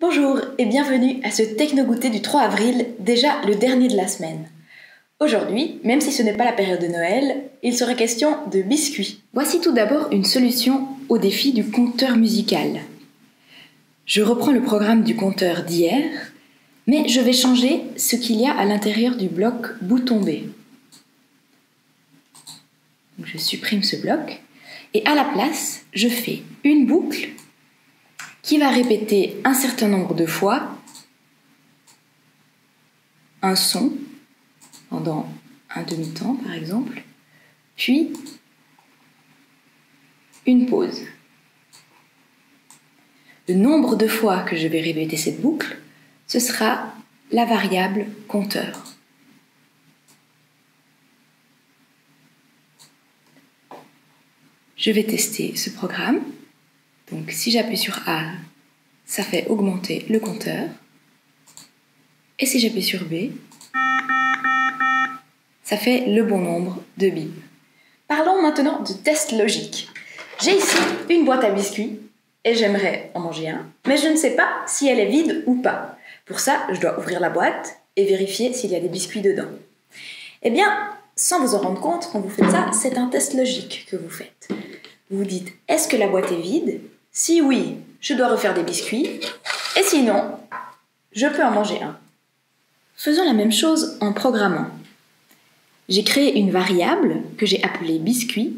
Bonjour et bienvenue à ce Technogoûter du 3 avril, déjà le dernier de la semaine. Aujourd'hui, même si ce n'est pas la période de Noël, il sera question de biscuits. Voici tout d'abord une solution au défi du compteur musical. Je reprends le programme du compteur d'hier, mais je vais changer ce qu'il y a à l'intérieur du bloc bouton B. Je supprime ce bloc et à la place, je fais une boucle qui va répéter un certain nombre de fois un son pendant un demi-temps par exemple, puis une pause. Le nombre de fois que je vais répéter cette boucle, ce sera la variable compteur. Je vais tester ce programme. Donc si j'appuie sur A, ça fait augmenter le compteur. Et si j'appuie sur B, ça fait le bon nombre de bip. Parlons maintenant de test logique. J'ai ici une boîte à biscuits et j'aimerais en manger un, mais je ne sais pas si elle est vide ou pas. Pour ça, je dois ouvrir la boîte et vérifier s'il y a des biscuits dedans. Eh bien, sans vous en rendre compte, quand vous faites ça, c'est un test logique que vous faites. Vous vous dites, est-ce que la boîte est vide? Si oui, je dois refaire des biscuits. Et sinon, je peux en manger un. Faisons la même chose en programmant. J'ai créé une variable que j'ai appelée biscuit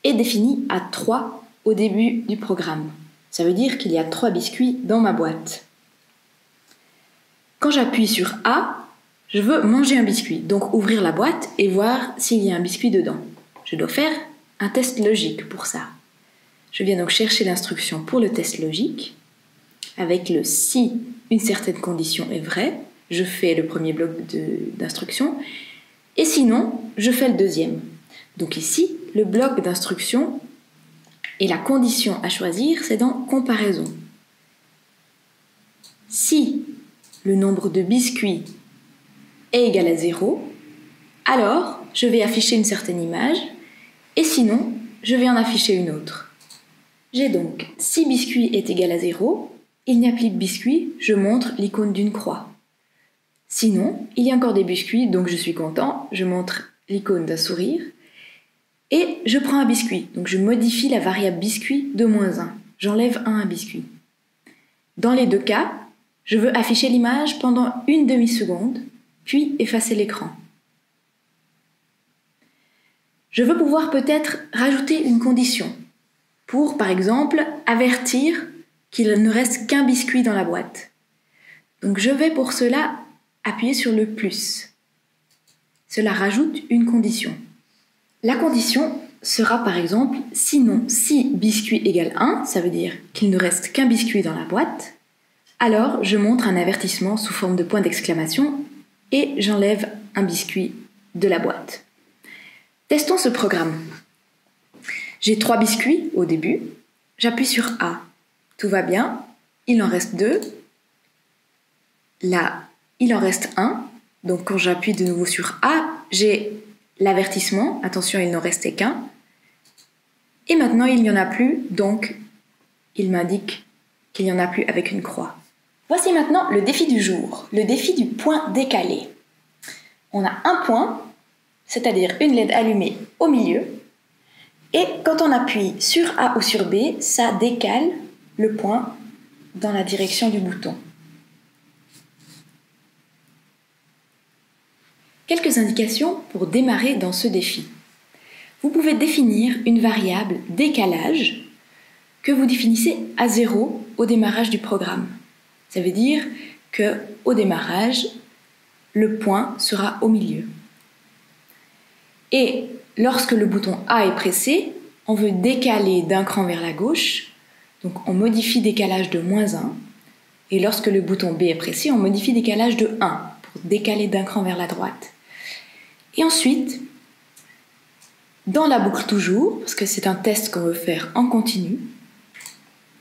et définie à 3 au début du programme. Ça veut dire qu'il y a 3 biscuits dans ma boîte. Quand j'appuie sur A, je veux manger un biscuit, donc ouvrir la boîte et voir s'il y a un biscuit dedans. Je dois faire un test logique pour ça. Je viens donc chercher l'instruction pour le test logique. Avec le si une certaine condition est vraie, je fais le premier bloc d'instruction. Et sinon, je fais le deuxième. Donc ici, le bloc d'instruction et la condition à choisir, c'est dans comparaison. Si le nombre de biscuits est égal à 0, alors je vais afficher une certaine image, et sinon, je vais en afficher une autre. J'ai donc si biscuit est égal à 0, il n'y a plus de biscuits, je montre l'icône d'une croix. Sinon, il y a encore des biscuits, donc je suis content, je montre l'icône d'un sourire. Et je prends un biscuit, donc je modifie la variable biscuit de -1. J'enlève 1 à biscuit. Dans les deux cas, je veux afficher l'image pendant une demi-seconde, puis effacer l'écran. Je veux pouvoir peut-être rajouter une condition pour, par exemple, avertir qu'il ne reste qu'un biscuit dans la boîte. Donc je vais pour cela appuyer sur le plus. Cela rajoute une condition. La condition sera par exemple, sinon si biscuit égale 1, ça veut dire qu'il ne reste qu'un biscuit dans la boîte, alors je montre un avertissement sous forme de point d'exclamation et j'enlève un biscuit de la boîte. Testons ce programme. J'ai 3 biscuits au début, j'appuie sur A. Tout va bien, il en reste 2. Là, il en reste 1. Donc quand j'appuie de nouveau sur A, j'ai l'avertissement, attention, il n'en restait qu'un. Et maintenant, il n'y en a plus, donc il m'indique qu'il n'y en a plus avec une croix. Voici maintenant le défi du jour, le défi du point décalé. On a un point, c'est-à-dire une LED allumée au milieu, et quand on appuie sur A ou sur B, ça décale le point dans la direction du bouton. Quelques indications pour démarrer dans ce défi. Vous pouvez définir une variable décalage que vous définissez à 0 au démarrage du programme. Ça veut dire qu'au démarrage, le point sera au milieu. Et lorsque le bouton A est pressé, on veut décaler d'un cran vers la gauche, donc on modifie décalage de -1. Et lorsque le bouton B est pressé, on modifie décalage de 1 pour décaler d'un cran vers la droite. Et ensuite, dans la boucle toujours, parce que c'est un test qu'on veut faire en continu,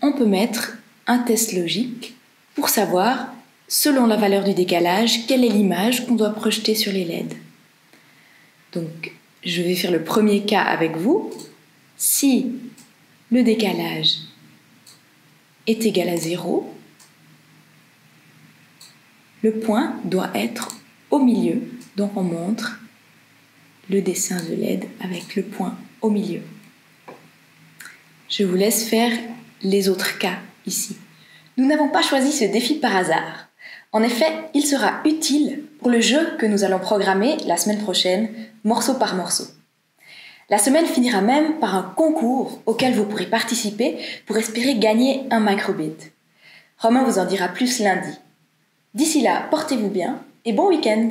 on peut mettre un test logique pour savoir, selon la valeur du décalage, quelle est l'image qu'on doit projeter sur les LED. Donc, je vais faire le premier cas avec vous. Si le décalage est égal à 0, Le point doit être au milieu, donc on montre le dessin de LED avec le point au milieu. Je vous laisse faire les autres cas ici. Nous n'avons pas choisi ce défi par hasard. En effet, il sera utile pour le jeu que nous allons programmer la semaine prochaine, morceau par morceau. La semaine finira même par un concours auquel vous pourrez participer pour espérer gagner un microbit. Romain vous en dira plus lundi. D'ici là, portez-vous bien et bon week-end!